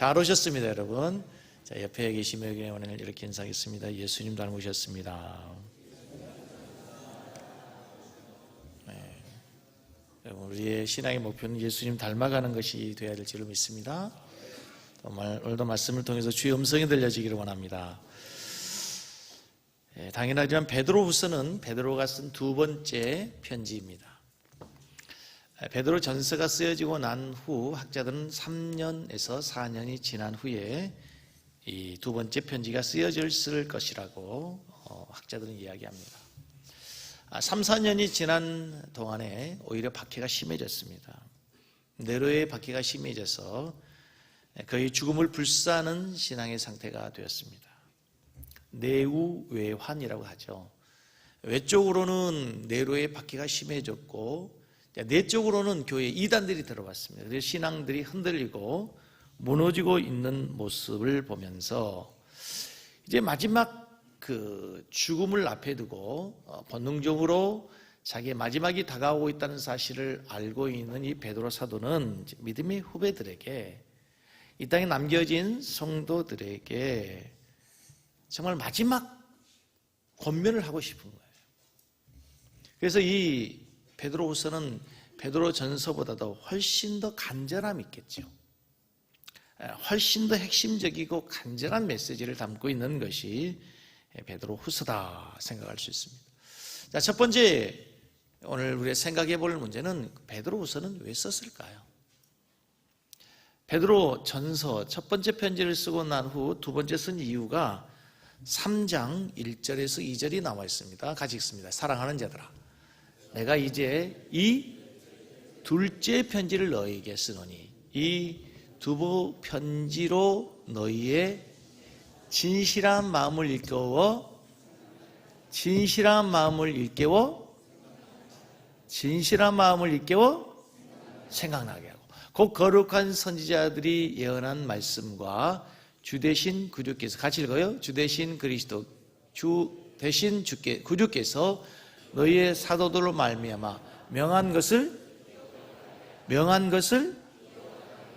다 오셨습니다, 여러분. 자, 옆에 계시면 오늘 이렇게 인사하겠습니다. 예수님 닮으셨습니다. 네. 여러분, 우리의 신앙의 목표는 예수님 닮아가는 것이 되어야 될 줄로 믿습니다. 오늘도 말씀을 통해서 주의 음성이 들려지기를 원합니다. 당연하지만 베드로후서는 베드로가 쓴 두 번째 편지입니다. 베드로 전서가 쓰여지고 난 후 학자들은 3년에서 4년이 지난 후에 이 두 번째 편지가 쓰여졌을 것이라고 학자들은 이야기합니다. 3, 4년이 지난 동안에 오히려 박해가 심해졌습니다. 네로의 박해가 심해져서 거의 죽음을 불사하는 신앙의 상태가 되었습니다. 내우외환이라고 하죠. 외적으로는 네로의 박해가 심해졌고 내적으로는 교회에 이단들이 들어왔습니다. 그래서 신앙들이 흔들리고 무너지고 있는 모습을 보면서 이제 마지막 그 죽음을 앞에 두고 본능적으로 자기의 마지막이 다가오고 있다는 사실을 알고 있는 이 베드로 사도는 믿음의 후배들에게, 이 땅에 남겨진 성도들에게 정말 마지막 권면을 하고 싶은 거예요. 그래서 이 베드로후서는 베드로 전서보다도 훨씬 더 간절함이 있겠죠. 훨씬 더 핵심적이고 간절한 메시지를 담고 있는 것이 베드로후서다 생각할 수 있습니다. 자, 첫 번째 오늘 우리가 생각해 볼 문제는 베드로후서는 왜 썼을까요? 베드로 전서 첫 번째 편지를 쓰고 난 후 두 번째 쓴 이유가 3장 1절에서 2절이 나와 있습니다. 같이 읽습니다. 사랑하는 자들아, 내가 이제 이 둘째 편지를 너희에게 쓰노니 이 두 편지로 너희의 진실한 마음을 일깨워 생각나게 하고, 곧 거룩한 선지자들이 예언한 말씀과 주 대신 그주께서, 같이 읽어요. 주 대신 그리스도, 주 대신 그주께서 너희의 사도들로 말미암아 명한 것을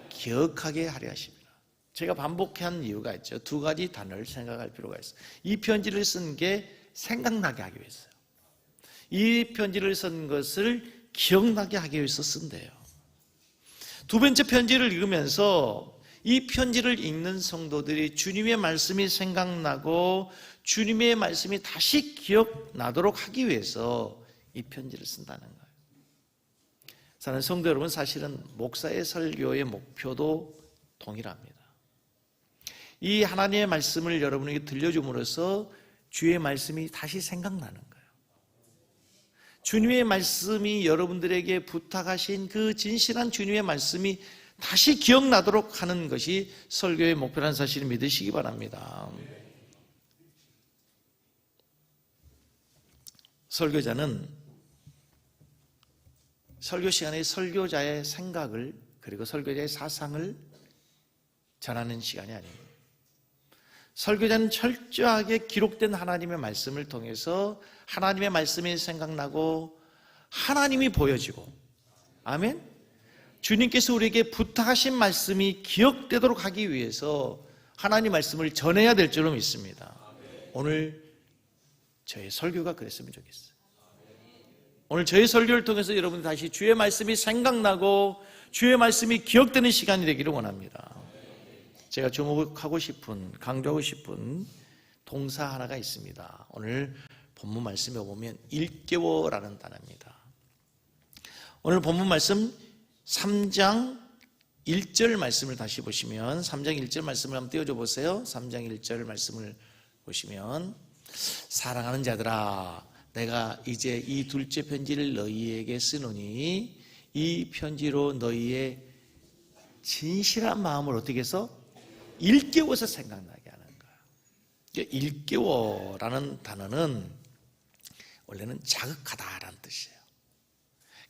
기억하게 하려 하십니다. 제가 반복한 이유가 있죠. 두 가지 단어를 생각할 필요가 있어요. 이 편지를 쓴 게 생각나게 하기 위해서요. 이 편지를 쓴 것을 기억나게 하기 위해서 쓴대요. 두 번째 편지를 읽으면서 이 편지를 읽는 성도들이 주님의 말씀이 생각나고 주님의 말씀이 다시 기억나도록 하기 위해서 이 편지를 쓴다는 거예요. 사는 성도 여러분, 사실은 목사의 설교의 목표도 동일합니다. 이 하나님의 말씀을 여러분에게 들려줌으로써 주의 말씀이 다시 생각나는 거예요. 주님의 말씀이 여러분들에게 부탁하신 그 진실한 주님의 말씀이 다시 기억나도록 하는 것이 설교의 목표라는 사실을 믿으시기 바랍니다. 설교자는 설교 시간에 설교자의 생각을, 그리고 설교자의 사상을 전하는 시간이 아닙니다. 설교자는 철저하게 기록된 하나님의 말씀을 통해서 하나님의 말씀이 생각나고 하나님이 보여지고, 아멘? 주님께서 우리에게 부탁하신 말씀이 기억되도록 하기 위해서 하나님 말씀을 전해야 될 줄로 믿습니다. 오늘 저의 설교가 그랬으면 좋겠어요. 오늘 저희 설교를 통해서 여러분 다시 주의 말씀이 생각나고 주의 말씀이 기억되는 시간이 되기를 원합니다. 제가 주목하고 싶은, 강조하고 싶은 동사 하나가 있습니다. 오늘 본문 말씀에 보면 일깨워라는 단어입니다. 오늘 본문 말씀 3장 1절 말씀을 다시 보시면, 3장 1절 말씀을 한번 띄워줘 보세요. 3장 1절 말씀을 보시면, 사랑하는 자들아, 내가 이제 이 둘째 편지를 너희에게 쓰노니 이 편지로 너희의 진실한 마음을 어떻게 해서 일깨워서 생각나게 하는 거예요. 일깨워라는 단어는 원래는 자극하다라는 뜻이에요.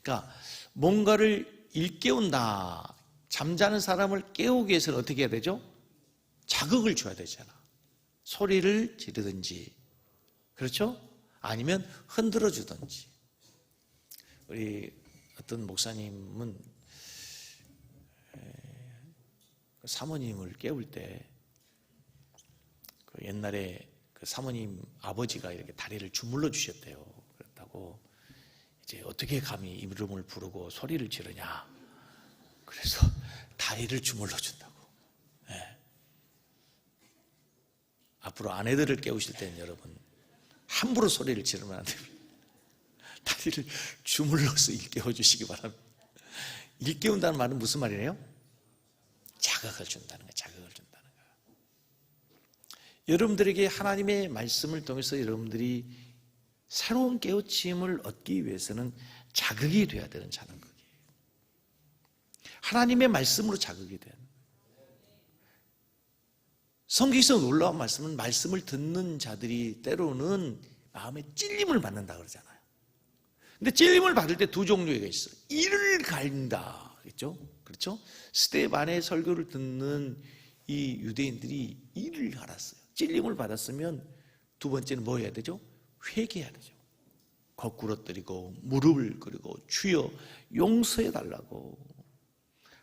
그러니까 뭔가를 일깨운다, 잠자는 사람을 깨우기 위해서는 어떻게 해야 되죠? 자극을 줘야 되잖아. 소리를 지르든지, 그렇죠? 아니면 흔들어 주든지. 우리 어떤 목사님은 사모님을 깨울 때 그 옛날에 그 사모님 아버지가 이렇게 다리를 주물러 주셨대요. 그렇다고 이제 어떻게 감히 이름을 부르고 소리를 지르냐. 그래서 다리를 주물러 준다고. 네. 앞으로 아내들을 깨우실 때는 여러분 함부로 소리를 지르면 안 됩니다. 다리를 주물러서 일깨워 주시기 바랍니다. 일깨운다는 말은 무슨 말이에요? 자극을 준다는 거예요. 자극을 준다는 거예요. 여러분들에게 하나님의 말씀을 통해서 여러분들이 새로운 깨우침을 얻기 위해서는 자극이 돼야 되는 자극이에요. 하나님의 말씀으로 자극이 돼요. 성경에서 놀라운 말씀은 말씀을 듣는 자들이 때로는 마음에 찔림을 받는다 그러잖아요. 근데 찔림을 받을 때 두 종류가 있어요. 이를 갈린다. 그렇죠? 스데반의 설교를 듣는 이 유대인들이 이를 갈았어요. 찔림을 받았으면 두 번째는 뭐 해야 되죠? 회개해야 되죠. 거꾸로 엎드리고 무릎을 꿇고 주여 용서해 달라고.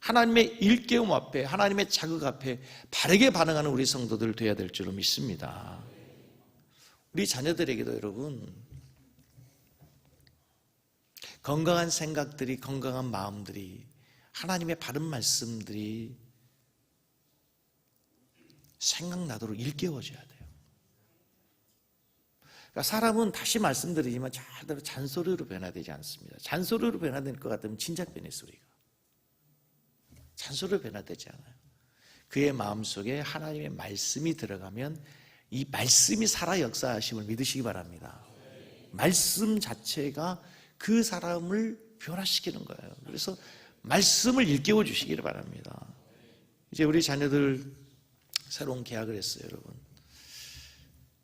하나님의 일깨움 앞에, 하나님의 자극 앞에 바르게 반응하는 우리 성도들 되어야 될 줄로 믿습니다. 우리 자녀들에게도 여러분 건강한 생각들이, 건강한 마음들이, 하나님의 바른 말씀들이 생각나도록 일깨워줘야 돼요. 그러니까 사람은 다시 말씀드리지만 절대로 잔소리로 변화되지 않습니다. 잔소리로 변화될 것 같으면 진작 변했어 우리가. 잔소리로 변화되지 않아요. 그의 마음속에 하나님의 말씀이 들어가면 이 말씀이 살아 역사하심을 믿으시기 바랍니다. 말씀 자체가 그 사람을 변화시키는 거예요. 그래서 말씀을 일깨워 주시기를 바랍니다. 이제 우리 자녀들 새로운 계약을 했어요, 여러분.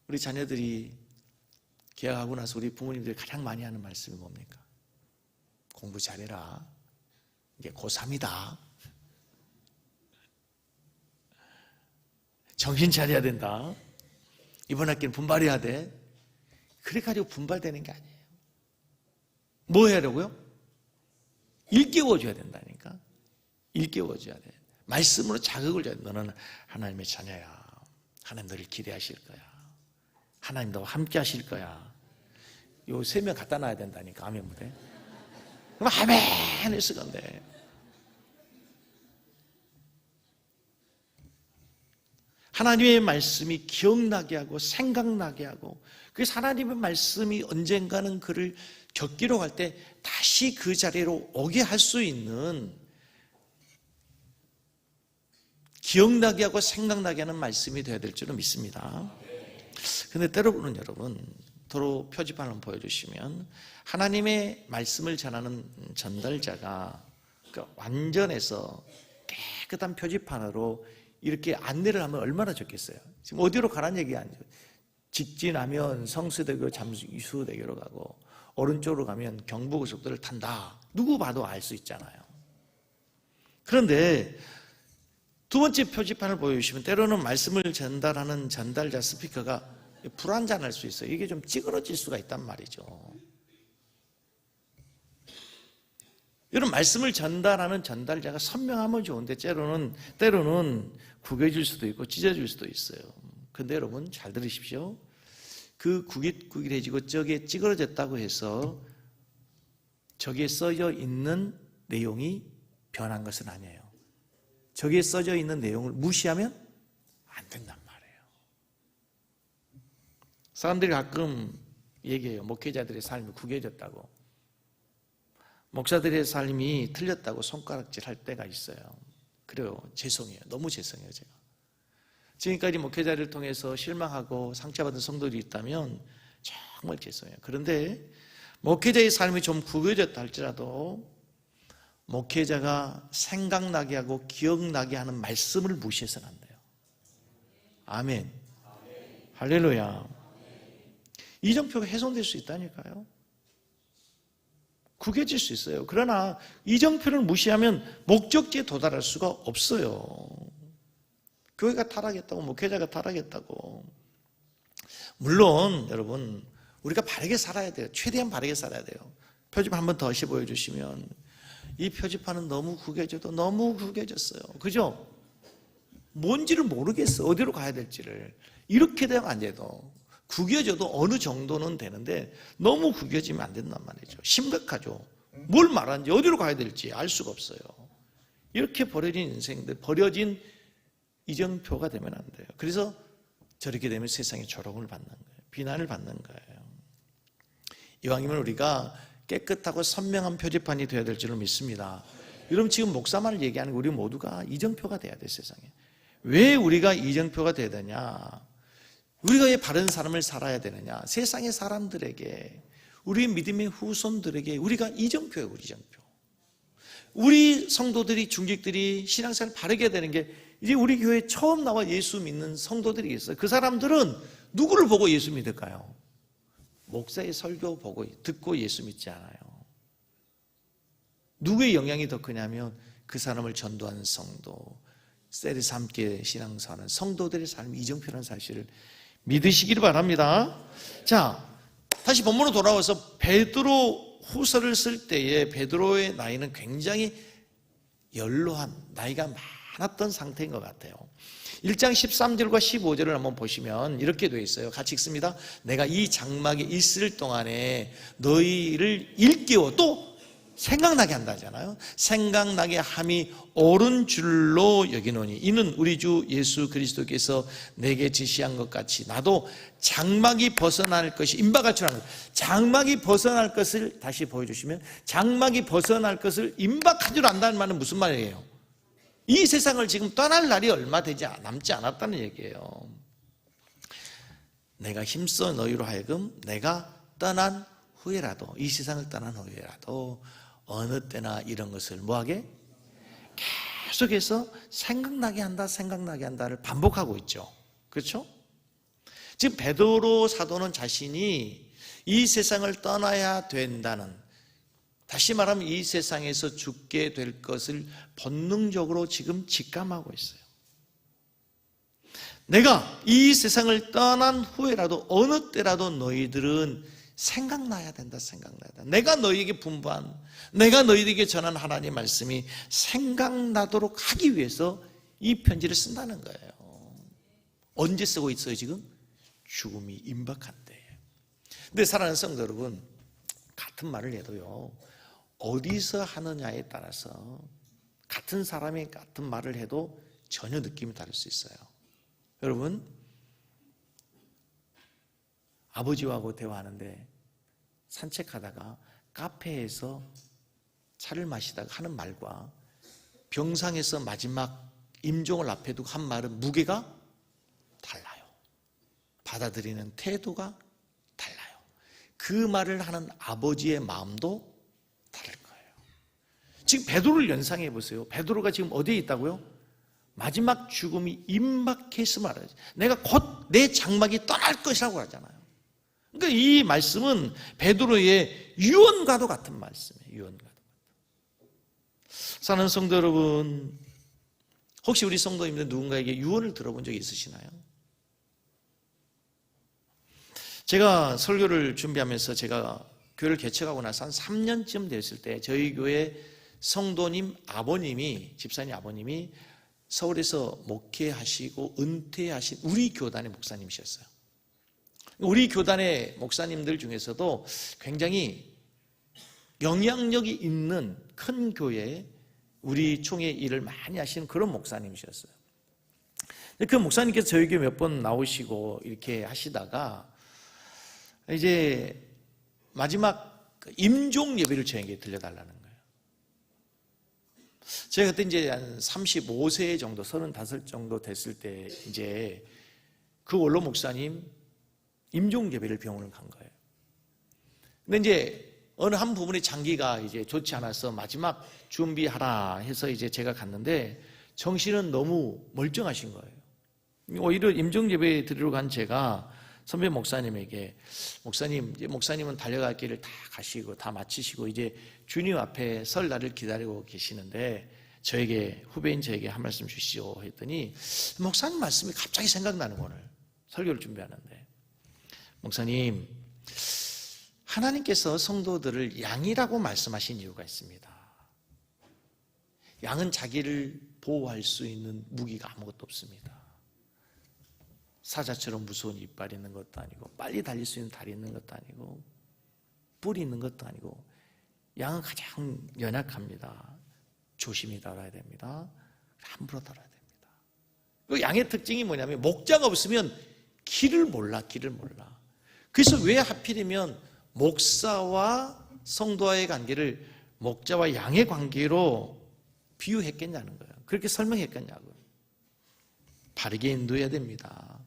우리 자녀들이 계약하고 나서 우리 부모님들이 가장 많이 하는 말씀이 뭡니까? 공부 잘해라. 이제 고3이다. 정신 차려야 된다. 이번 학기는 분발해야 돼. 그래 가지고 분발되는 게 아니에요. 뭐 해야 되고요? 일깨워줘야 된다니까. 일깨워줘야 돼. 말씀으로 자극을 줘야 돼. 너는 하나님의 자녀야. 하나님 너를 기대하실 거야. 하나님 너와 함께 하실 거야. 요 3명 갖다 놔야 된다니까. 아멘 무대. 그럼 아멘 했을 건데. 하나님의 말씀이 기억나게 하고 생각나게 하고, 그래서 하나님의 말씀이 언젠가는 그를 겪기로 할 때 다시 그 자리로 오게 할 수 있는, 기억나게 하고 생각나게 하는 말씀이 되어야 될 줄은 믿습니다. 그런데 때로는 여러분, 도로 표지판 한번 보여주시면 하나님의 말씀을 전하는 전달자가 완전해서 깨끗한 표지판으로 이렇게 안내를 하면 얼마나 좋겠어요. 지금 어디로 가라는 얘기 아니죠. 직진하면 성수대교 잠수대교로 가고, 오른쪽으로 가면 경부고속도로를 탄다. 누구 봐도 알 수 있잖아요. 그런데 두 번째 표지판을 보여주시면 때로는 말씀을 전달하는 전달자 스피커가 불완전할 수 있어요. 이게 좀 찌그러질 수가 있단 말이죠. 여러분, 말씀을 전달하는 전달자가 선명하면 좋은데 때로는 구겨질 수도 있고 찢어질 수도 있어요. 근데 여러분 잘 들으십시오. 그 구깃구깃해지고 저게 찌그러졌다고 해서 저기에 써져 있는 내용이 변한 것은 아니에요. 저기에 써져 있는 내용을 무시하면 안 된단 말이에요. 사람들이 가끔 얘기해요. 목회자들의 삶이 구겨졌다고. 목사들의 삶이 틀렸다고 손가락질 할 때가 있어요. 그래요. 죄송해요. 너무 죄송해요, 제가. 지금까지 목회자를 통해서 실망하고 상처받은 성도들이 있다면 정말 죄송해요. 그런데 목회자의 삶이 좀 구겨졌다 할지라도 목회자가 생각나게 하고 기억나게 하는 말씀을 무시해서는 안 돼요. 아멘. 할렐루야. 이정표가 훼손될 수 있다니까요. 구겨질 수 있어요. 그러나 이정표를 무시하면 목적지에 도달할 수가 없어요. 교회가 타락했다고, 목회자가 타락했다고. 물론 여러분, 우리가 바르게 살아야 돼요. 최대한 바르게 살아야 돼요. 표지판 한 번 더 보여주시면, 이 표지판은 너무 구겨져도 너무 구겨졌어요. 그죠? 뭔지를 모르겠어. 어디로 가야 될지를. 이렇게 되면 안 돼도 구겨져도 어느 정도는 되는데 너무 구겨지면 안 된단 말이죠. 심각하죠. 뭘 말하는지 어디로 가야 될지 알 수가 없어요. 이렇게 버려진 인생들, 버려진 이정표가 되면 안 돼요. 그래서 저렇게 되면 세상에 조롱을 받는 거예요. 비난을 받는 거예요. 이왕이면 우리가 깨끗하고 선명한 표지판이 되어야 될 줄을 믿습니다. 여러분 지금 목사만을 얘기하는 우리 모두가 이정표가 돼야 돼. 세상에. 왜 우리가 이정표가 돼야 되냐? 우리가 왜 바른 삶을 살아야 되느냐? 세상의 사람들에게, 우리 믿음의 후손들에게 우리가 이정표예요. 우리 이정표. 우리 성도들이, 중직들이 신앙생활을 바르게 되는 게 이제 우리 교회에 처음 나와 예수 믿는 성도들이 있어요. 그 사람들은 누구를 보고 예수 믿을까요? 목사의 설교 보고 듣고 예수 믿지 않아요. 누구의 영향이 더 크냐면 그 사람을 전도하는 성도, 셀에서 함께 신앙생활하는 성도들의 삶이 이정표라는 사실을 믿으시기를 바랍니다. 자, 다시 본문으로 돌아와서 베드로 후서를 쓸 때에 베드로의 나이는 굉장히 연로한, 나이가 많았던 상태인 것 같아요. 1장 13절과 15절을 한번 보시면 이렇게 되어 있어요. 같이 읽습니다. 내가 이 장막에 있을 동안에 너희를 일깨워 또 생각나게 한다잖아요. 생각나게 함이 옳은 줄로 여기노니 이는 우리 주 예수 그리스도께서 내게 지시한 것 같이 나도 장막이 벗어날 것이 임박할 줄 아는, 장막이 벗어날 것을 다시 보여주시면, 장막이 벗어날 것을 임박할 줄 안다는 말은 무슨 말이에요? 이 세상을 지금 떠날 날이 얼마 남지 않았다는 얘기예요. 내가 힘써 너희로 하여금 내가 떠난 후에라도, 이 세상을 떠난 후에라도 어느 때나 이런 것을 뭐하게? 계속해서 생각나게 한다, 생각나게 한다를 반복하고 있죠. 그렇죠? 지금 베드로 사도는 자신이 이 세상을 떠나야 된다는, 다시 말하면 이 세상에서 죽게 될 것을 본능적으로 지금 직감하고 있어요. 내가 이 세상을 떠난 후에라도 어느 때라도 너희들은 생각나야 된다, 생각나야 된다. 내가 너희에게 분부한, 내가 너희에게 전한 하나님의 말씀이 생각나도록 하기 위해서 이 편지를 쓴다는 거예요. 언제 쓰고 있어요 지금? 죽음이 임박한데. 근데 사랑하는 성도 여러분, 같은 말을 해도요, 어디서 하느냐에 따라서 같은 사람이 같은 말을 해도 전혀 느낌이 다를 수 있어요. 여러분, 아버지하고 대화하는데 산책하다가 카페에서 차를 마시다가 하는 말과 병상에서 마지막 임종을 앞에 두고 한 말은 무게가 달라요. 받아들이는 태도가 달라요. 그 말을 하는 아버지의 마음도 다를 거예요. 지금 베드로를 연상해 보세요. 베드로가 지금 어디에 있다고요? 마지막 죽음이 임박했음을 알아야지. 내가 곧 내 장막이 떠날 것이라고 하잖아요. 그러니까 이 말씀은 베드로의 유언과도 같은 말씀이에요. 유언과도. 사랑하는 성도 여러분, 혹시 우리 성도님들 누군가에게 유언을 들어본 적이 있으시나요? 제가 설교를 준비하면서 제가 교회를 개척하고 나서 한 3년쯤 됐을 때 저희 교회 성도님 아버님이, 집사님 아버님이 서울에서 목회하시고 은퇴하신 우리 교단의 목사님이셨어요. 우리 교단의 목사님들 중에서도 굉장히 영향력이 있는 큰 교회에 우리 총회 일을 많이 하시는 그런 목사님이셨어요. 그 목사님께서 저희 교회 몇 번 나오시고 이렇게 하시다가 이제 마지막 임종 예배를 저에게 들려달라는 거예요. 제가 그때 이제 한 35세 정도, 35 정도 됐을 때 이제 그 원로 목사님 임종 예배를 병원을 간 거예요. 근데 이제 어느 한 부분의 장기가 이제 좋지 않아서 마지막 준비하라 해서 이제 제가 갔는데 정신은 너무 멀쩡하신 거예요. 오히려 임종 예배 드리러 간 제가 선배 목사님에게, 목사님, 이제 목사님은 달려갈 길을 다 가시고 다 마치시고 이제 주님 앞에 설 날을 기다리고 계시는데 저에게, 후배인 저에게 한 말씀 주시오 했더니 목사님 말씀이 갑자기 생각나는 오늘 설교를 준비하는데, 목사님, 하나님께서 성도들을 양이라고 말씀하신 이유가 있습니다. 양은 자기를 보호할 수 있는 무기가 아무것도 없습니다. 사자처럼 무서운 이빨이 있는 것도 아니고 빨리 달릴 수 있는 다리 있는 것도 아니고 뿔이 있는 것도 아니고 양은 가장 연약합니다. 조심히 다뤄야 됩니다. 함부로 다뤄야 됩니다. 그 양의 특징이 뭐냐면 목자가 없으면 길을 몰라. 그래서 왜 하필이면 목사와 성도와의 관계를 목자와 양의 관계로 비유했겠냐는 거예요. 그렇게 설명했겠냐고요. 바르게 인도해야 됩니다.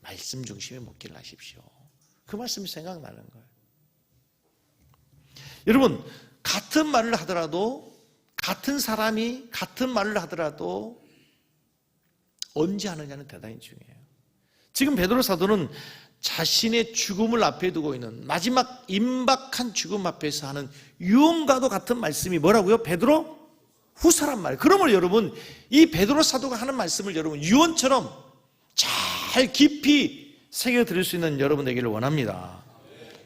말씀 중심의 목기를 하십시오. 그 말씀이 생각나는 거예요. 여러분, 같은 말을 하더라도, 같은 사람이 같은 말을 하더라도 언제 하느냐는 대단히 중요해요. 지금 베드로 사도는 자신의 죽음을 앞에 두고 있는 마지막 임박한 죽음 앞에서 하는 유언과도 같은 말씀이 뭐라고요? 베드로 후서란 말이에요. 그러므로 여러분, 이 베드로 사도가 하는 말씀을 여러분 유언처럼 잘 깊이 새겨들을 수 있는 여러분 되기를 원합니다.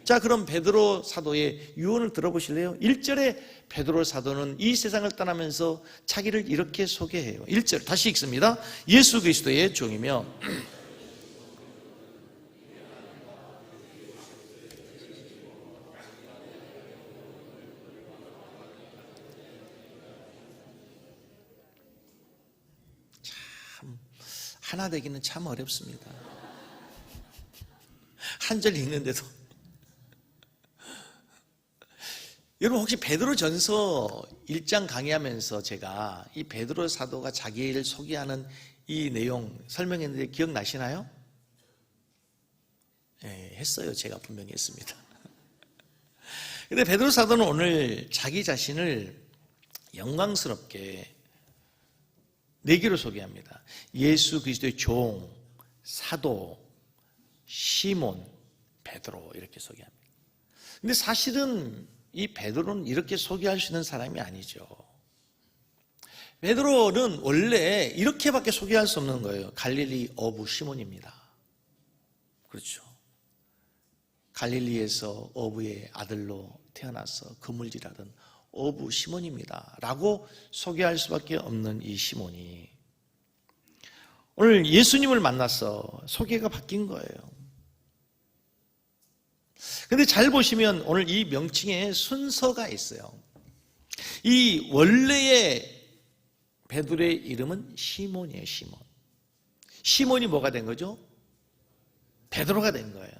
자, 그럼 베드로 사도의 유언을 들어보실래요? 1절에 베드로 사도는 이 세상을 떠나면서 자기를 이렇게 소개해요. 1절 다시 읽습니다. 예수 그리스도의 종이며 참 하나 되기는 참 어렵습니다. 한 절 읽는데도. 여러분, 혹시 베드로전서 1장 강의하면서 제가 이 베드로 사도가 자기를 소개하는 이 내용 설명했는데 기억나시나요? 네, 했어요. 제가 분명히 했습니다. 근데 베드로 사도는 오늘 자기 자신을 영광스럽게 네 개로 소개합니다. 예수 그리스도의 종, 사도, 시몬, 베드로 이렇게 소개합니다. 근데 사실은 이 베드로는 이렇게 소개할 수 있는 사람이 아니죠. 베드로는 원래 이렇게밖에 소개할 수 없는 거예요. 갈릴리 어부 시몬입니다. 그렇죠. 갈릴리에서 어부의 아들로 태어나서 그물질하던 어부 시몬입니다 라고 소개할 수밖에 없는 이 시몬이 오늘 예수님을 만나서 소개가 바뀐 거예요. 근데 잘 보시면 오늘 이 명칭에 순서가 있어요. 이 원래의 베드로의 이름은 시몬이에요. 시몬. 시몬이 뭐가 된 거죠? 베드로가 된 거예요.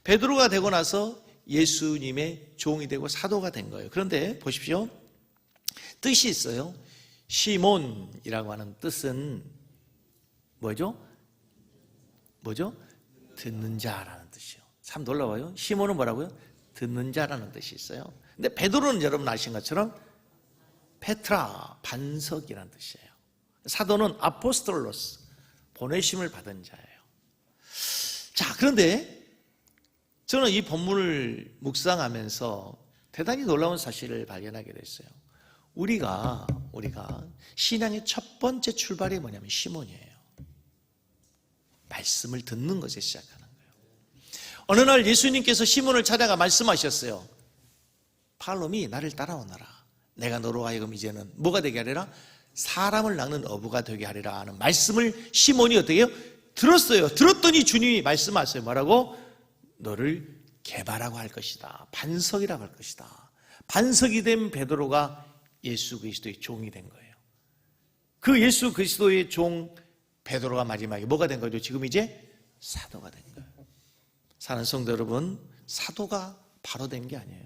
베드로가 되고 나서 예수님의 종이 되고 사도가 된 거예요. 그런데 보십시오. 뜻이 있어요. 시몬이라고 하는 뜻은 뭐죠? 듣는 자라는 뜻이요. 참 놀라워요. 시몬은 뭐라고요? 듣는 자라는 뜻이 있어요. 근데 베드로는 여러분 아신 것처럼 페트라, 반석이라는 뜻이에요. 사도는 아포스톨로스, 보내심을 받은 자예요. 자, 그런데 저는 이 본문을 묵상하면서 대단히 놀라운 사실을 발견하게 됐어요. 우리가 신앙의 첫 번째 출발이 뭐냐면 시몬이에요. 말씀을 듣는 것에 시작하는 거예요. 어느 날 예수님께서 시몬을 찾아가 말씀하셨어요. 팔로미 나를 따라오너라. 내가 너로 하여금 이제는 뭐가 되게 하리라? 사람을 낚는 어부가 되게 하리라 하는 말씀을 시몬이 어떻게 해요? 들었어요. 들었더니 주님이 말씀하세요. 뭐라고? 너를 개발하고 할 것이다. 반석이라고 할 것이다. 반석이 된 베드로가 예수 그리스도의 종이 된 거예요. 그 예수 그리스도의 종 베드로가 마지막에 뭐가 된 거죠? 지금 이제 사도가 된 거예요. 사랑하는 성도 여러분, 사도가 바로 된 게 아니에요.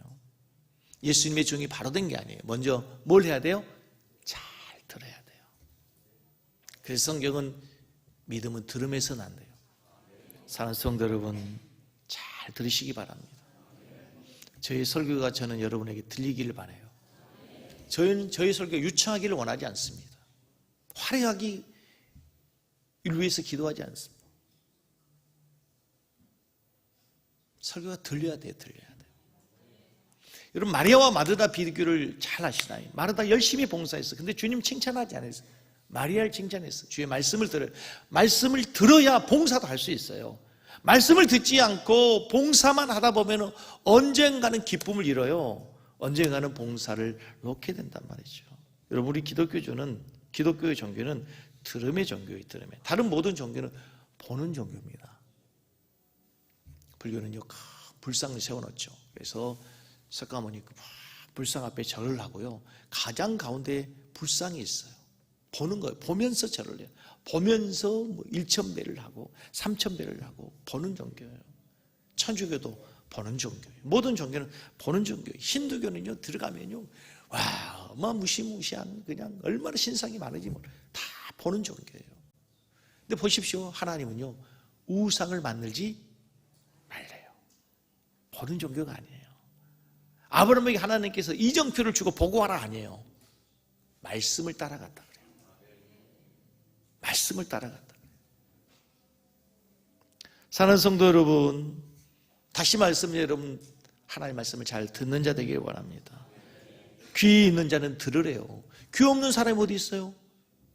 예수님의 종이 바로 된 게 아니에요. 먼저 뭘 해야 돼요? 잘 들어야 돼요. 그래서 성경은 믿음은 들음에서 난대요. 사랑하는 성도 여러분, 잘 들으시기 바랍니다. 저희 설교가 저는 여러분에게 들리기를 바라요. 저희 설교가 유창하기를 원하지 않습니다. 화려하기 위해서 기도하지 않습니다. 설교가 들려야 돼요. 여러분, 마리아와 마르다 비교를 잘 아시나요? 마르다 열심히 봉사했어. 근데 주님 칭찬하지 않았어요. 마리아를 칭찬했어. 주의 말씀을 들어요. 말씀을 들어야 봉사도 할 수 있어요. 말씀을 듣지 않고 봉사만 하다 보면 언젠가는 기쁨을 잃어요. 언젠가는 봉사를 놓게 된단 말이죠. 여러분, 우리 기독교의 종교는 들음의 종교예요. 들음의. 다른 모든 종교는 보는 종교입니다. 불교는요, 불상을 세워놓죠. 그래서 석가모니 불상 앞에 절을 하고요, 가장 가운데 불상이 있어요. 보는 거예요. 보면서 절을 해요. 보면서 1,000배를 하고 3,000배를 하고 보는 종교예요. 천주교도 보는 종교예요. 모든 종교는 보는 종교예요. 힌두교는요, 들어가면요, 와, 무시무시한, 그냥 얼마나 신상이 많은지 다 보는 종교예요. 근데 보십시오, 하나님은요, 우상을 만들지 말래요. 보는 종교가 아니에요. 아브라함에게 하나님께서 이정표를 주고 보고하라 아니에요. 말씀을 따라갔다 그래요. 말씀을 따라갔다. 사랑하는 성도 여러분, 다시 말씀드려요. 여러분, 하나님의 말씀을 잘 듣는 자 되기를 원합니다. 귀 있는 자는 들으래요. 귀 없는 사람이 어디 있어요?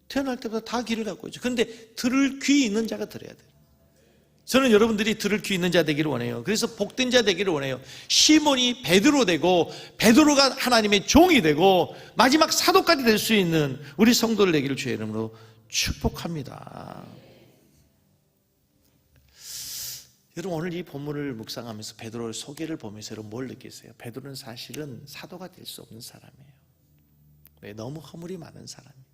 태어날 때부터 다 귀를 갖고 있죠. 그런데 들을 귀 있는 자가 들어야 돼요. 저는 여러분들이 들을 귀 있는 자 되기를 원해요. 그래서 복된 자 되기를 원해요. 시몬이 베드로 되고, 베드로가 하나님의 종이 되고, 마지막 사도까지 될 수 있는 우리 성도들 되기를 주의 이름으로 축복합니다. 여러분, 오늘 이 본문을 묵상하면서 베드로의 소개를 보면서 여러분 뭘 느끼세요? 베드로는 사실은 사도가 될 수 없는 사람이에요. 왜? 너무 허물이 많은 사람이에요.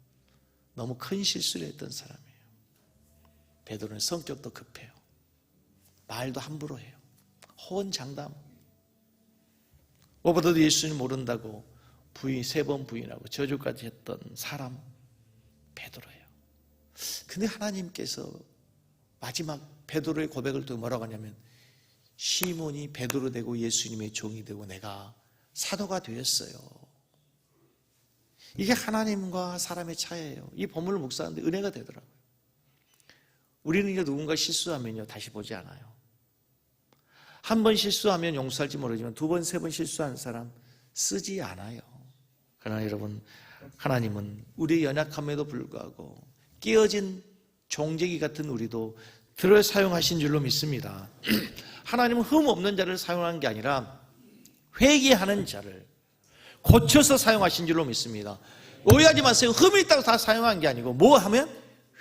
너무 큰 실수를 했던 사람이에요. 베드로는 성격도 급해요. 말도 함부로 해요. 호언장담. 무엇보다도 예수님 모른다고 부인 3번 부인하고 저주까지 했던 사람 베드로예요. 근데 하나님께서 마지막 베드로의 고백을 또 뭐라고 하냐면, 시몬이 베드로 되고 예수님의 종이 되고 내가 사도가 되었어요. 이게 하나님과 사람의 차이예요. 이 본문을 묵상하는데 은혜가 되더라고요. 우리는 이제 누군가 실수하면요, 다시 보지 않아요. 한 번 실수하면 용서할지 모르지만 2번, 3번 실수한 사람 쓰지 않아요. 그러나 여러분, 하나님은 우리의 연약함에도 불구하고 깨어진 종재기 같은 우리도 들어 사용하신 줄로 믿습니다. 하나님은 흠 없는 자를 사용한 게 아니라 회개하는 자를 고쳐서 사용하신 줄로 믿습니다. 오해하지 마세요. 흠이 있다고 다 사용한 게 아니고 뭐 하면?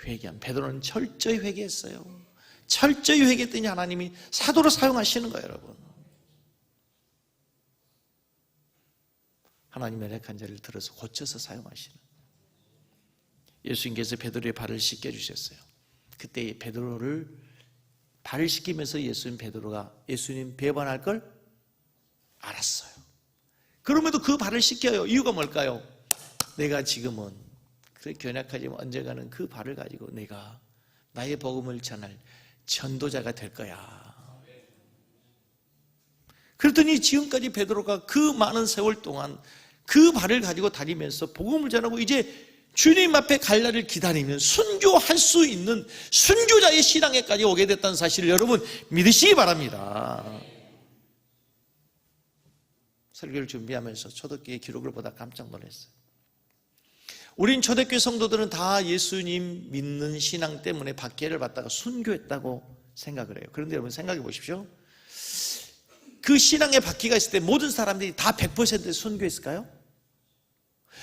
회개한. 베드로는 철저히 회개했어요. 철저히 회개했더니 하나님이 사도로 사용하시는 거예요, 여러분. 하나님의 연약한 자를 들어서 고쳐서 사용하시는. 예수님께서 베드로의 발을 씻겨주셨어요. 그때 베드로를 발을 씻기면서 예수님 배반할 걸 알았어요. 그럼에도 그 발을 씻겨요. 이유가 뭘까요? 내가 지금은 그래 연약하지만 언젠가는 그 발을 가지고 내가 나의 복음을 전할 전도자가 될 거야. 그랬더니 지금까지 베드로가 그 많은 세월 동안 그 발을 가지고 다니면서 복음을 전하고 이제 주님 앞에 갈 날을 기다리면 순교할 수 있는 순교자의 신앙에까지 오게 됐다는 사실을 여러분 믿으시기 바랍니다. 설교를 준비하면서 초대교회 기록을 보다 깜짝 놀랐어요. 우린 초대교회 성도들은 다 예수님 믿는 신앙 때문에 박해를 받다가 순교했다고 생각을 해요. 그런데 여러분 생각해 보십시오. 그 신앙의 박해가 있을 때 모든 사람들이 다 100% 순교했을까요?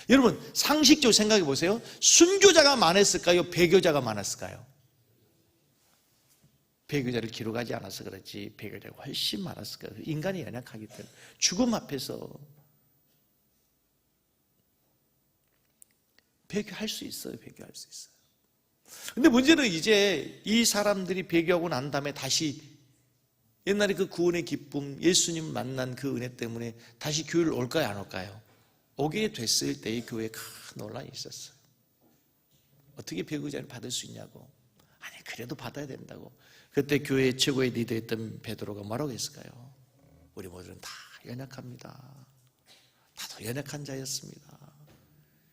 여러분 상식적으로 생각해 보세요. 순교자가 많았을까요? 배교자가 많았을까요? 배교자를 기록하지 않아서 그렇지 배교자가 훨씬 많았을 거예요. 인간이 연약하기 때문에 죽음 앞에서 배교할 수 있어요. 배교할 수 있어요. 근데 문제는 이제 이 사람들이 배교하고 난 다음에 다시 옛날에 그 구원의 기쁨, 예수님 만난 그 은혜 때문에 다시 교회를 올까요? 안 올까요? 오게 됐을 때의 교회에 큰 논란이 있었어요. 어떻게 배교자를 받을 수 있냐고. 아니 그래도 받아야 된다고. 그때 교회 최고의 리더였던 베드로가 뭐라고 했을까요? 우리 모두는 다 연약합니다. 나도 연약한 자였습니다.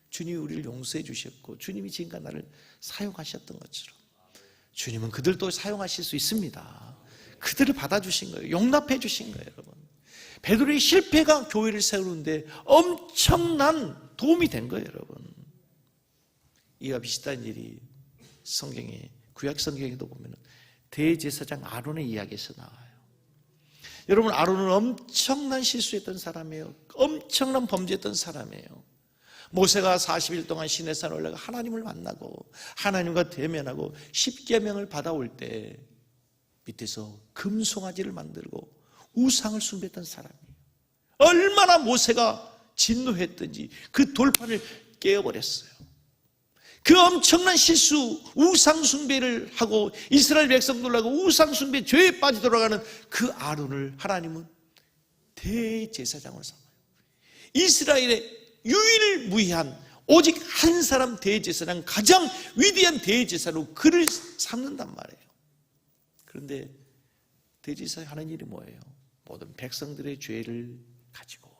주님이 우리를 용서해 주셨고 주님이 지금까지 나를 사용하셨던 것처럼 주님은 그들도 사용하실 수 있습니다. 그들을 받아주신 거예요. 용납해 주신 거예요. 여러분 베드로의 실패가 교회를 세우는데 엄청난 도움이 된 거예요. 여러분 이와 비슷한 일이 성경에 구약 성경에도 보면 대제사장 아론의 이야기에서 나와요. 여러분 아론은 엄청난 실수했던 사람이에요. 엄청난 범죄했던 사람이에요. 모세가 40일 동안 시내산 올라가 하나님을 만나고 하나님과 대면하고 십계명을 받아올 때 밑에서 금송아지를 만들고 우상을 숭배했던 사람이에요. 얼마나 모세가 진노했던지 그 돌판을 깨어버렸어요. 그 엄청난 실수, 우상 숭배를 하고 이스라엘 백성들하고 우상 숭배 죄에 빠져 돌아가는 그 아론을 하나님은 대제사장으로 삼아요. 이스라엘의 유일무이한 오직 한 사람 대제사장, 가장 위대한 대제사로 그를 삼는단 말이에요. 그런데 대제사장이 하는 일이 뭐예요? 모든 백성들의 죄를 가지고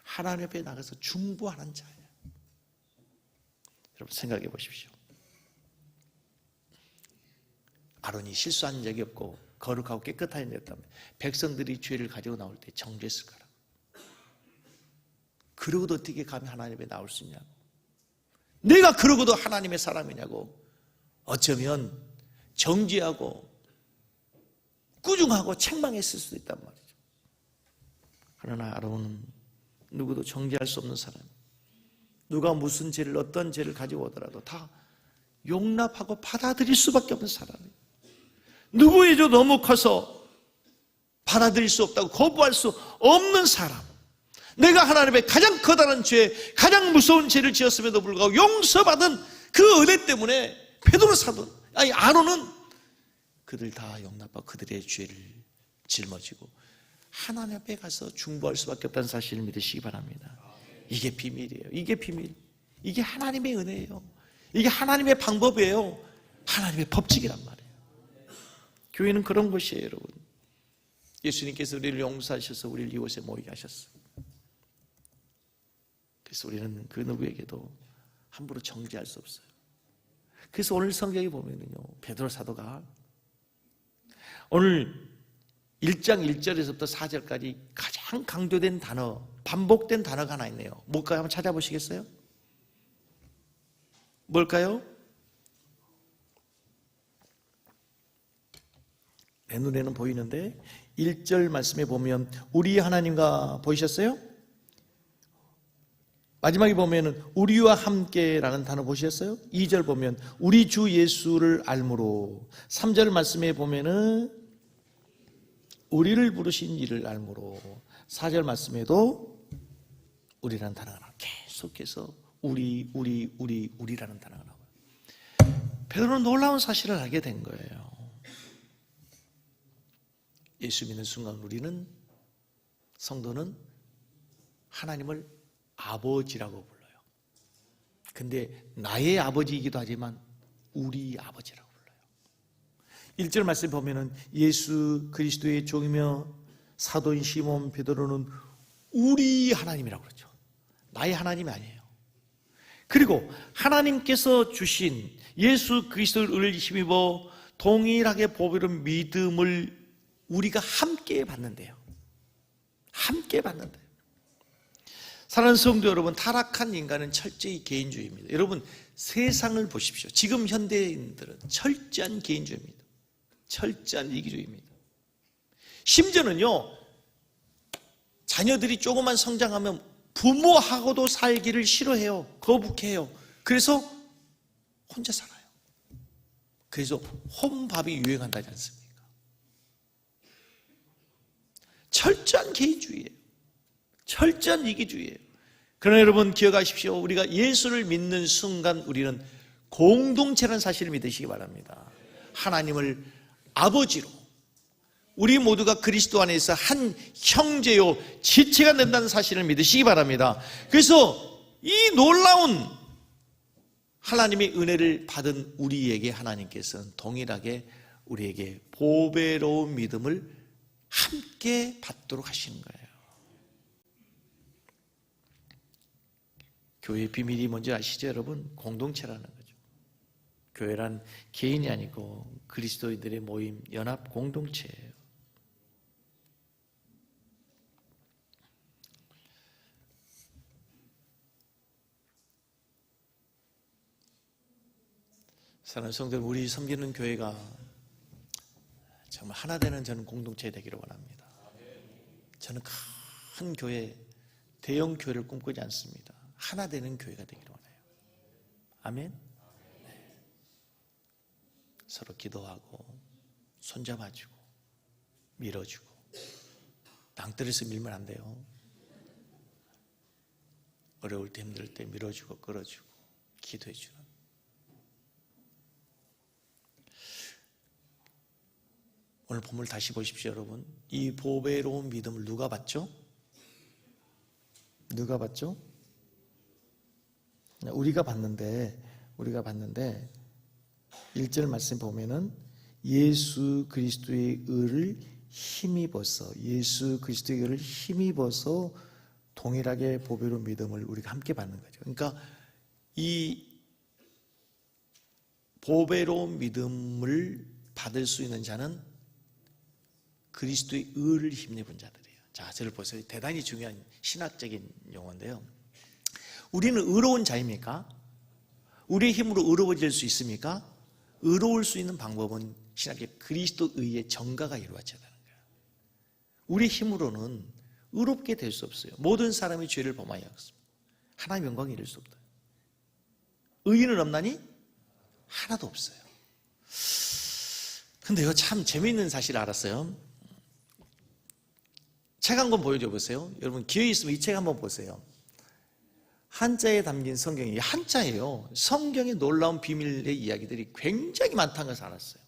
하나님 앞에 나가서 중보하는 자예요. 여러분 생각해 보십시오. 아론이 실수한 적이 없고 거룩하고 깨끗한 일이었다면 백성들이 죄를 가지고 나올 때 정죄했을 거라. 그러고도 어떻게 감히 하나님 앞에 나올 수 있냐고. 내가 그러고도 하나님의 사람이냐고. 어쩌면 정죄하고 꾸중하고 책망했을 수도 있단 말이죠. 그러나 아론은 누구도 정죄할 수 없는 사람. 누가 무슨 죄를 어떤 죄를 가지고 오더라도 다 용납하고 받아들일 수밖에 없는 사람이에요. 누구의 죄도 너무 커서 받아들일 수 없다고 거부할 수 없는 사람. 내가 하나님 앞에 가장 커다란 죄, 가장 무서운 죄를 지었음에도 불구하고 용서받은 그 은혜 때문에 베드로 사도, 아론은 그들 다 용납하고 그들의 죄를 짊어지고 하나님 앞에 가서 중보할 수밖에 없다는 사실을 믿으시기 바랍니다. 이게 비밀이에요. 이게 비밀. 이게 하나님의 은혜예요. 이게 하나님의 방법이에요. 하나님의 법칙이란 말이에요. 교회는 그런 것이에요, 여러분. 예수님께서 우리를 용서하셔서 우리를 이곳에 모이게 하셨어요. 그래서 우리는 그 누구에게도 함부로 정죄할 수 없어요. 그래서 오늘 성경에 보면은요, 베드로 사도가 오늘 1장 1절에서부터 4절까지 가장 강조된 단어, 반복된 단어가 하나 있네요. 뭘까요? 한번 찾아보시겠어요? 뭘까요? 내 눈에는 보이는데 1절 말씀에 보면 우리 하나님과 보이셨어요? 마지막에 보면은 우리와 함께라는 단어 보셨어요? 2절 보면 우리 주 예수를 알므로, 3절 말씀에 보면은 우리를 부르신 이를 알므로, 4절 말씀에도 우리라는 단어가 나와요. 계속해서 우리라는 단어가 나와요. 베드로는 놀라운 사실을 알게 된 거예요. 예수 믿는 순간 우리는, 성도는 하나님을 아버지라고 불러요. 근데 나의 아버지이기도 하지만 우리 아버지라고 불러요. 1절 말씀 보면은 예수 그리스도의 종이며 사도인 시몬 베드로는 우리 하나님이라고 그러죠. 나의 하나님이 아니에요. 그리고 하나님께서 주신 예수 그리스도를 힘입어 동일하게 보배로운 믿음을 우리가 함께 받는데요. 함께 받는데요. 사랑하는 성도 여러분, 타락한 인간은 철저히 개인주의입니다. 여러분, 세상을 보십시오. 지금 현대인들은 철저한 개인주의입니다. 철저한 이기주의입니다. 심지어는요, 자녀들이 조금만 성장하면 부모하고도 살기를 싫어해요. 거북해요. 그래서 혼자 살아요. 그래서 혼밥이 유행한다지 않습니까? 철저한 개인주의예요. 철저한 이기주의예요. 그러나 여러분 기억하십시오. 우리가 예수를 믿는 순간 우리는 공동체라는 사실을 믿으시기 바랍니다. 하나님을 아버지로, 우리 모두가 그리스도 안에서 한 형제요 지체가 된다는 사실을 믿으시기 바랍니다. 그래서 이 놀라운 하나님의 은혜를 받은 우리에게 하나님께서는 동일하게 우리에게 보배로운 믿음을 함께 받도록 하시는 거예요. 교회의 비밀이 뭔지 아시죠, 여러분? 공동체라는 거죠. 교회란 개인이 아니고 그리스도인들의 모임, 연합 공동체예요. 사랑하는 성도들, 우리 섬기는 교회가 정말 하나 되는 저는 공동체 되기를 원합니다. 저는 큰 교회, 대형 교회를 꿈꾸지 않습니다. 하나 되는 교회가 되기를 원해요. 아멘. 네. 서로 기도하고 손잡아주고 밀어주고, 낭떠러지에서 밀면 안 돼요. 어려울 때 힘들 때 밀어주고 끌어주고 기도해주는. 오늘 본문을 다시 보십시오, 여러분. 이 보배로운 믿음을 누가 받죠? 누가 받죠? 우리가 받는데 1절 말씀 보면은 예수 그리스도의 의를 힘입어서, 예수 그리스도의 의를 힘입어서 동일하게 보배로운 믿음을 우리가 함께 받는 거죠. 그러니까 이 보배로운 믿음을 받을 수 있는 자는 그리스도의 의를 힘입은 자들이에요. 자, 저를 보세요. 대단히 중요한 신학적인 용어인데요. 우리는 의로운 자입니까? 우리의 힘으로 의로워질 수 있습니까? 의로울 수 있는 방법은 신학의 그리스도 의의 정가가 이루어져야 되는 거예요. 우리 힘으로는 의롭게 될 수 없어요. 모든 사람이 죄를 범하였습니다. 하나님의 영광에 이를 수 없다. 의인은 없나니? 하나도 없어요. 근데요, 참 재미있는 사실을 알았어요. 책 한 권 보여줘 보세요. 여러분 기회 있으면 이 책 한번 보세요. 한자에 담긴 성경이 한자예요. 성경의 놀라운 비밀의 이야기들이 굉장히 많다는 것을 알았어요.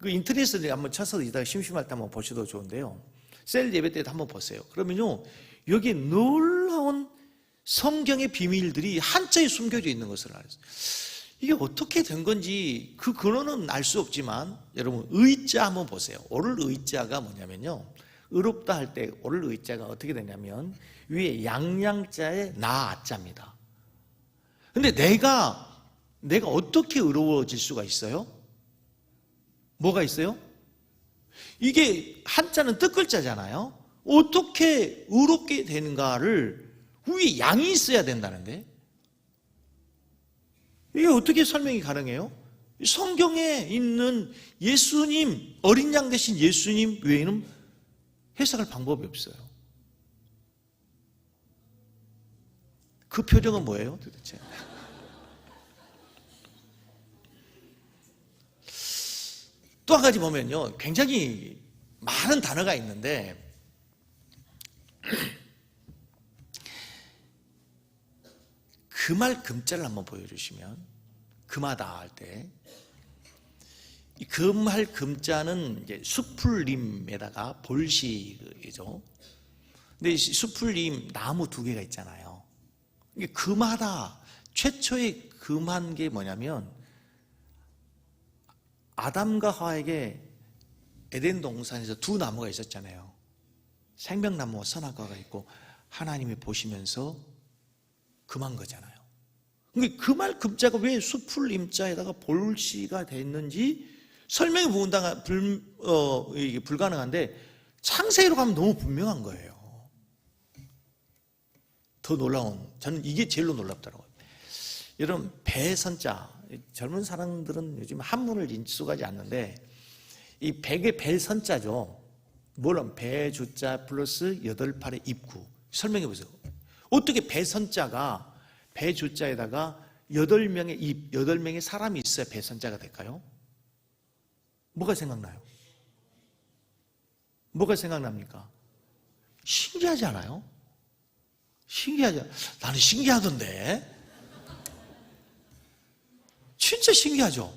그 인터넷에 한번 쳐서 이따가 심심할 때 한번 보셔도 좋은데요. 셀 예배 때도 한번 보세요. 그러면요, 여기 놀라운 성경의 비밀들이 한자에 숨겨져 있는 것을 알았어요. 이게 어떻게 된 건지 그 근원은 알 수 없지만, 여러분 의자 한번 보세요. 오를 의자가 뭐냐면요, 의롭다 할 때 오를 의자가 어떻게 되냐면 위에 양양자에 나자입니다. 근데 내가 어떻게 의로워질 수가 있어요? 뭐가 있어요? 이게 한자는 뜻글자잖아요. 어떻게 의롭게 되는가를 위에 양이 있어야 된다는데, 이게 어떻게 설명이 가능해요? 성경에 있는 예수님, 어린 양 대신 예수님 외에는 해석할 방법이 없어요. 그 표정은 뭐예요, 도대체? 또 한 가지 보면요, 굉장히 많은 단어가 있는데, 금할 금자를 한번 보여주시면, 금하다 할 때, 이 금할 금자는 이제 수풀림에다가 볼식이죠. 근데 수풀림 나무 두 개가 있잖아요. 이게 금하다, 최초의 금한 게 뭐냐면, 아담과 하와에게 에덴 동산에서 두 나무가 있었잖아요. 생명나무와 선악과가 있고 하나님이 보시면서 금한 거잖아요. 근데 금할 금자가 왜 수풀 임자에다가 볼시가 됐는지 설명이 불가능한데 창세기로 가면 너무 분명한 거예요. 더 놀라운, 저는 이게 제일 놀랍더라고요. 여러분, 배선자, 젊은 사람들은 요즘 한문을 인수하지 않는데 이 백의 배선자죠. 물론 배주자 플러스 8팔의 입구. 설명해 보세요. 어떻게 배선자가 배주자에다가 8명의 입, 8명의 사람이 있어야 배선자가 될까요? 뭐가 생각나요? 뭐가 생각납니까? 신기하지 않아요? 신기하지 않아요? 나는 신기하던데. 진짜 신기하죠?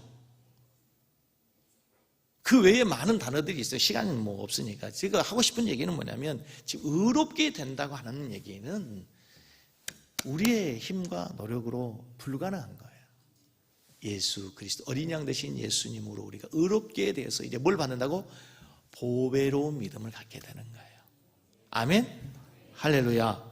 그 외에 많은 단어들이 있어요. 시간이 뭐 없으니까. 제가 하고 싶은 얘기는 뭐냐면, 지금 의롭게 된다고 하는 얘기는 우리의 힘과 노력으로 불가능한 거예요. 예수 그리스도, 어린 양 대신 예수님으로 우리가 의롭게 돼서 이제 뭘 받는다고? 보배로운 믿음을 갖게 되는 거예요. 아멘? 할렐루야.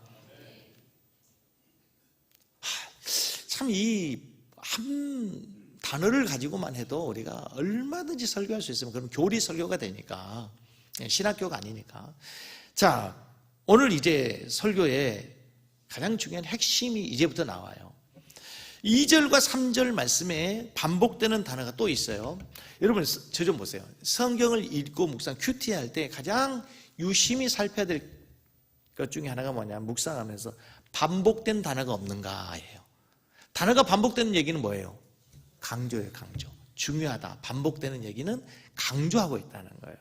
참 이 한 단어를 가지고만 해도 우리가 얼마든지 설교할 수 있으면 그럼 교리 설교가 되니까, 신학교가 아니니까. 자, 오늘 이제 설교의 가장 중요한 핵심이 이제부터 나와요. 2절과 3절 말씀에 반복되는 단어가 또 있어요. 여러분 저 좀 보세요. 성경을 읽고 묵상, 큐티할 때 가장 유심히 살펴야 될 것 중에 하나가 뭐냐, 묵상하면서 반복된 단어가 없는가예요. 단어가 반복되는 얘기는 뭐예요? 강조예요, 강조. 중요하다. 반복되는 얘기는 강조하고 있다는 거예요.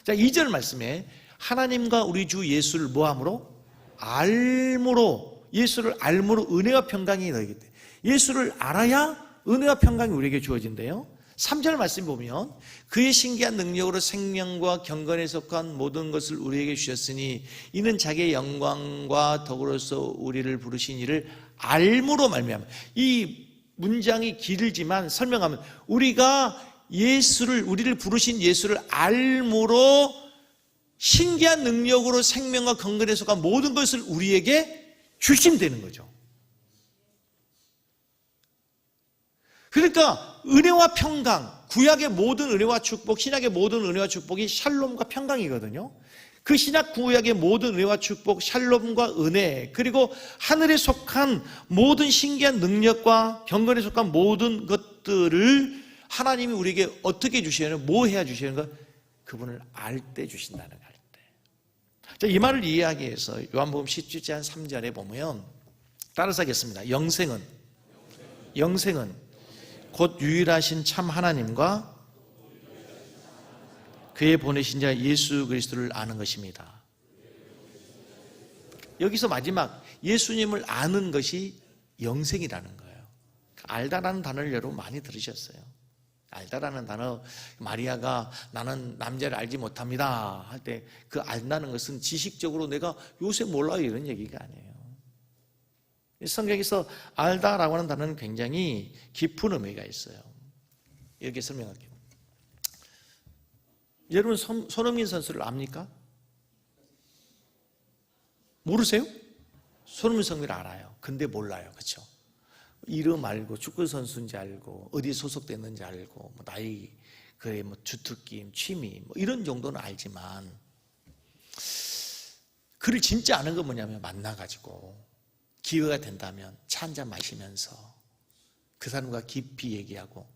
자, 2절 말씀에 하나님과 우리 주 예수를 뭐함으로? 알므로. 예수를 알므로 은혜와 평강이 너에게 돼. 예수를 알아야 은혜와 평강이 우리에게 주어진대요. 3절 말씀 보면 그의 신기한 능력으로 생명과 경건에 속한 모든 것을 우리에게 주셨으니 이는 자기의 영광과 덕으로서 우리를 부르신 이를 알므로 말미암아. 이 문장이 길지만 설명하면 우리가 우리를 부르신 예수를 알므로 신기한 능력으로 생명과 경건에 속한 모든 것을 우리에게 주신다는 거죠. 그러니까 은혜와 평강, 구약의 모든 은혜와 축복, 신약의 모든 은혜와 축복이 샬롬과 평강이거든요. 그 신약 구약의 모든 은혜와 축복, 샬롬과 은혜, 그리고 하늘에 속한 모든 신기한 능력과 경건에 속한 모든 것들을 하나님이 우리에게 어떻게 주시냐면 뭐 해야 주시는 거? 그분을 알 때 주신다는 거예요. 자, 이 말을 이해하기 위해서 요한복음 17장 3절에 보면 따라서 하겠습니다. 영생은 곧 유일하신 참 하나님과 그의 보내신 자 예수 그리스도를 아는 것입니다. 여기서 마지막 예수님을 아는 것이 영생이라는 거예요. 알다라는 단어를 여러분 많이 들으셨어요. 알다라는 단어, 마리아가 나는 남자를 알지 못합니다 할 때 그 안다는 것은 지식적으로 내가 요새 몰라요 이런 얘기가 아니에요. 성경에서 알다라고 하는 단어는 굉장히 깊은 의미가 있어요. 이렇게 설명할게요. 여러분 손흥민 선수를 압니까? 모르세요? 손흥민 선수를 알아요. 근데 몰라요. 그렇죠? 이름 알고 축구 선수인지 알고 어디 소속됐는지 알고 뭐 나이 그래 뭐 주특기 취미 뭐 이런 정도는 알지만 그를 진짜 아는 건 뭐냐면 만나가지고 기회가 된다면 차 한잔 마시면서 그 사람과 깊이 얘기하고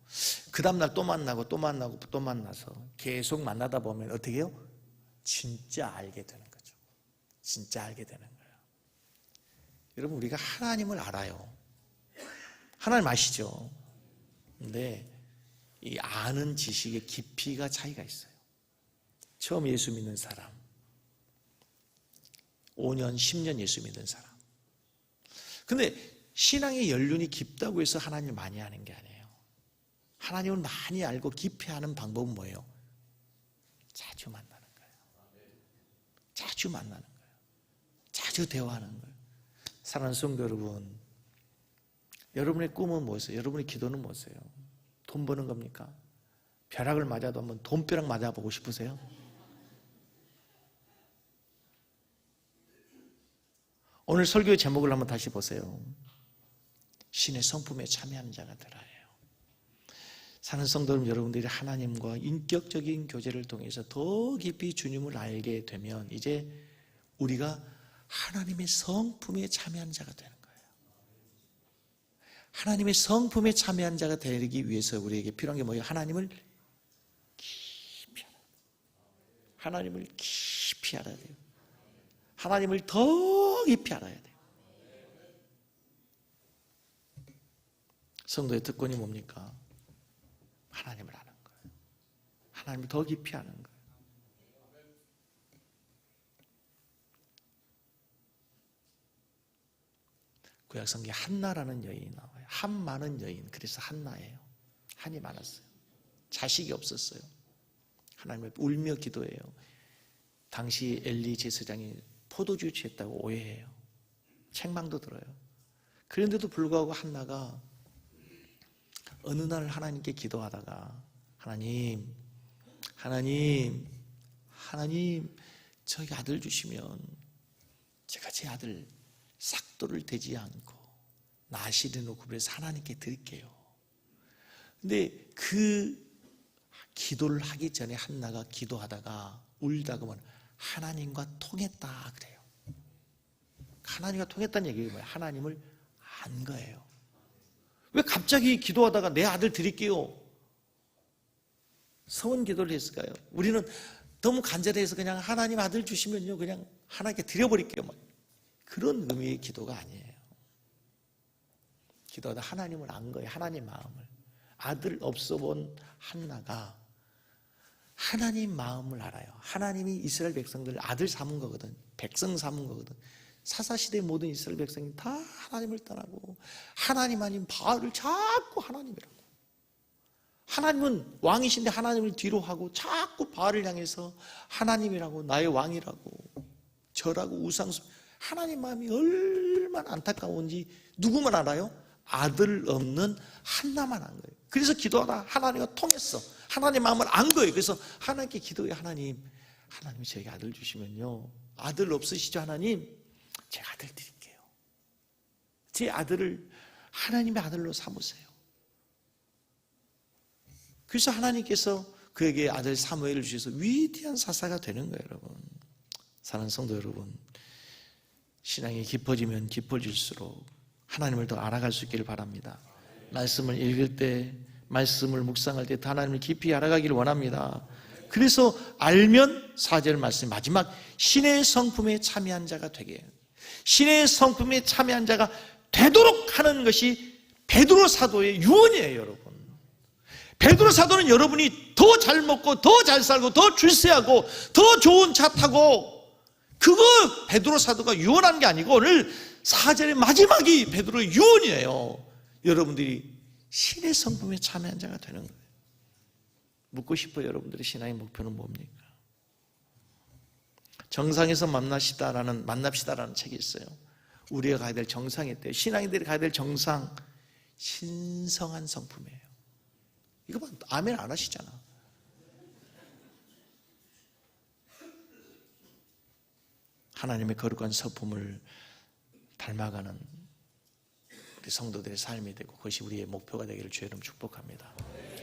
그 다음날 또 만나고 또 만나고 또 만나서 계속 만나다 보면 어떻게 해요? 진짜 알게 되는 거죠. 진짜 알게 되는 거예요. 여러분 우리가 하나님을 알아요. 하나님 아시죠? 근데 이 아는 지식의 깊이가 차이가 있어요. 처음 예수 믿는 사람 5년, 10년 예수 믿는 사람. 근데 신앙의 연륜이 깊다고 해서 하나님을 많이 아는 게 아니에요. 하나님을 많이 알고 깊이 아는 방법은 뭐예요? 자주 만나는 거예요. 자주 만나는 거예요. 자주 대화하는 거예요. 사랑하는 성도 여러분, 여러분의 꿈은 무엇이에요? 여러분의 기도는 무엇이에요? 돈 버는 겁니까? 벼락을 맞아도 한번 돈벼락 맞아보고 싶으세요? 오늘 설교의 제목을 한번 다시 보세요. 신의 성품에 참여하는 자가 되라예요. 사는 성도 여러분들이 하나님과 인격적인 교제를 통해서 더 깊이 주님을 알게 되면 이제 우리가 하나님의 성품에 참여하는 자가 되는 거예요. 하나님의 성품에 참여한 자가 되기 위해서 우리에게 필요한 게 뭐예요? 하나님을 깊이 알아야 돼요. 하나님을 깊이 알아야 돼요. 하나님을 더 깊이 알아야 돼요. 성도의 특권이 뭡니까? 하나님을 아는 거예요. 하나님을 더 깊이 아는 거예요. 구약성경에 한나라는 여인이 나와요. 한 많은 여인. 그래서 한나예요. 한이 많았어요. 자식이 없었어요. 하나님을 울며 기도해요. 당시 엘리 제사장이 포도주 취했다고 오해해요. 책망도 들어요. 그런데도 불구하고 한나가 어느 날 하나님께 기도하다가 하나님 저희 아들 주시면 제가 제 아들 삭도를 대지 않고 나시를 놓고 그래서 하나님께 드릴게요. 근데 그 기도를 하기 전에 한나가 기도하다가 울다가 보면 하나님과 통했다 그래요. 하나님과 통했다는 얘기가 뭐예요? 하나님을 안 거예요. 왜 갑자기 기도하다가 내 아들 드릴게요 서원 기도를 했을까요? 우리는 너무 간절해서 그냥 하나님 아들 주시면요 그냥 하나님께 드려버릴게요. 그런 의미의 기도가 아니에요. 기도하다 하나님을 안 거예요. 하나님 마음을. 아들 없어 본 한나가 하나님 마음을 알아요. 하나님이 이스라엘 백성들을 아들 삼은 거거든. 백성 삼은 거거든. 사사시대의 모든 이스라엘 백성이 다 하나님을 떠나고 하나님 아닌 바알을 자꾸 하나님이라고. 하나님은 왕이신데 하나님을 뒤로 하고 자꾸 바알을 향해서 하나님이라고, 나의 왕이라고, 절하고 우상숭. 하나님 마음이 얼마나 안타까운지 누구만 알아요? 아들 없는 한나만 안 거예요. 그래서 기도하다 하나님과 통했어. 하나님 마음을 안 거예요. 그래서 하나님께 기도해요. 하나님이 저에게 아들 주시면요, 아들 없으시죠 하나님? 제가 아들 드릴게요. 제 아들을 하나님의 아들로 삼으세요. 그래서 하나님께서 그에게 아들 사무엘을 주셔서 위대한 사사가 되는 거예요. 여러분, 사랑하는 성도 여러분, 신앙이 깊어지면 깊어질수록 하나님을 더 알아갈 수 있기를 바랍니다. 말씀을 읽을 때, 말씀을 묵상할 때 하나님을 깊이 알아가기를 원합니다. 그래서 알면 4절 말씀 마지막, 신의 성품에 참여한 자가 되게 해요. 신의 성품에 참여한 자가 되도록 하는 것이 베드로 사도의 유언이에요. 여러분, 베드로 사도는 여러분이 더 잘 먹고 더 잘 살고 더 출세하고 더 좋은 차 타고, 그거 베드로 사도가 유언한 게 아니고 오늘 4절의 마지막이 베드로의 유언이에요. 여러분들이 신의 성품에 참여한 자가 되는 거예요. 묻고 싶어요. 여러분들의 신앙의 목표는 뭡니까? 정상에서 만납시다라는 책이 있어요. 우리가 가야 될 정상이 있대요. 신앙인들이 가야 될 정상, 신성한 성품이에요. 이거 봐, 아멘 안 하시잖아. 하나님의 거룩한 성품을 닮아가는 우리 성도들의 삶이 되고 그것이 우리의 목표가 되기를 주의 이름 축복합니다.